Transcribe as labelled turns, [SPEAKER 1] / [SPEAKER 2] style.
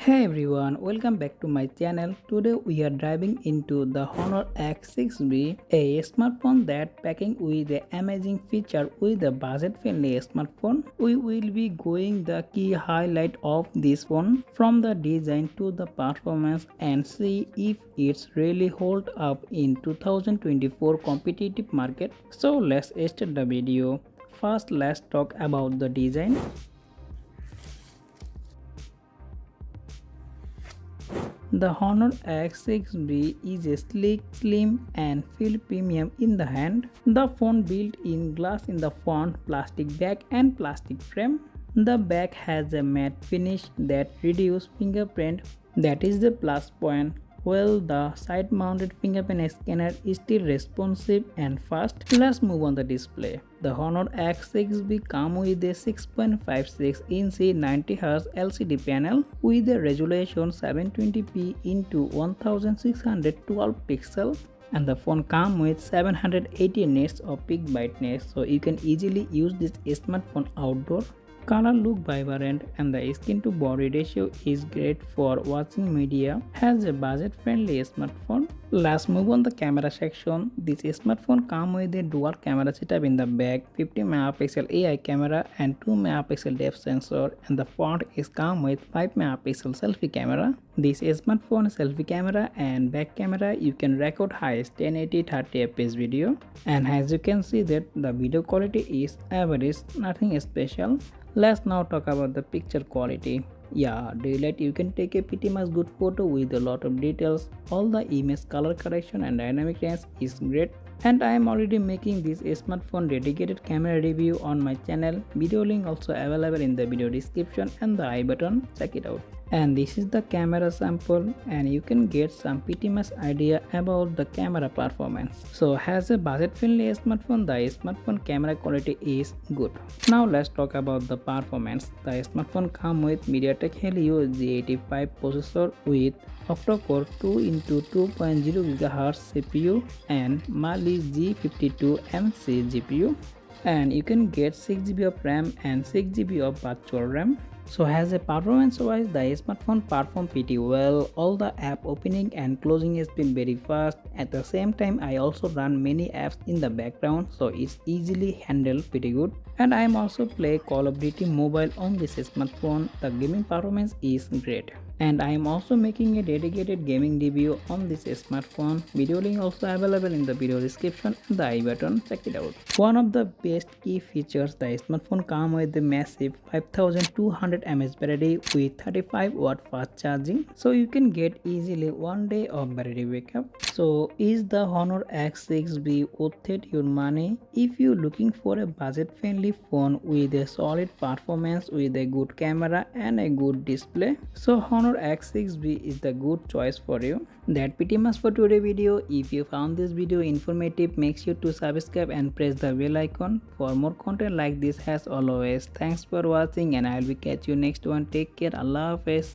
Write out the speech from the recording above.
[SPEAKER 1] Hey everyone, welcome back to my channel. Today we are diving into the Honor X6b, a smartphone that packing with the amazing feature with a budget-friendly smartphone. We will be going the key highlight of this phone from the design to the performance and see if it's really hold up in 2024 competitive market. So let's start the video. First, let's talk about the design. The Honor X6b is a sleek, slim and feel premium in the hand. The phone built in glass in the front, plastic back and plastic frame. The back has a matte finish that reduces fingerprint. That is the plus point. Well, the side-mounted fingerprint scanner is still responsive and fast. Let's move on the display. The Honor X6b comes with a 6.56-inch 90Hz LCD panel with a resolution 720p into 1612 pixels. And the phone comes with 780 nits of peak brightness, so you can easily use this smartphone outdoor. Color look vibrant and the skin to body ratio is great for watching media. Has a budget friendly smartphone. Let's move on the camera section. This smartphone comes with a dual camera setup in the back, 50 megapixel AI camera and 2 megapixel depth sensor, and the front is come with 5 megapixel selfie camera. This smartphone selfie camera and back camera you can record highest 1080 30 fps video, and as you can see that the video quality is average, nothing special. Let's now talk about the picture quality. Yeah, daylight you can take a pretty much good photo with a lot of details. All the image color correction and dynamic range is great. And I am already making this smartphone dedicated camera review on my channel. Video link also available in the video description and the I button. Check it out. And this is the camera sample and you can get some pretty much idea about the camera performance. So as a budget friendly smartphone, the smartphone camera quality is good. Now let's talk about the performance. The smartphone comes with MediaTek Helio G85 processor with octa-core 2x2.0 GHz CPU and Mali G52MC GPU, and you can get 6GB of RAM and 6GB of virtual RAM. So as a performance wise, the smartphone performed pretty well. All the app opening and closing has been very fast. At the same time, I also run many apps in the background, so it's easily handled pretty good. And I am also play Call of Duty Mobile on this smartphone. The gaming performance is great. And I am also making a dedicated gaming review on this smartphone. Video link also available in the video description and the I button. Check it out. One of the best key features, the smartphone comes with the massive 5200 mAh battery with 35-watt fast charging, so you can get easily 1 day of battery backup. So is the Honor X6b worth it your money? If you're looking for a budget friendly phone with a solid performance with a good camera and a good display, so Honor X6b is the good choice for you. That pretty much for today's video. If you found this video informative, make sure to subscribe and press the bell icon for more content like this. As always, thanks for watching and I will catch you next one. Take care. Allah Hafiz.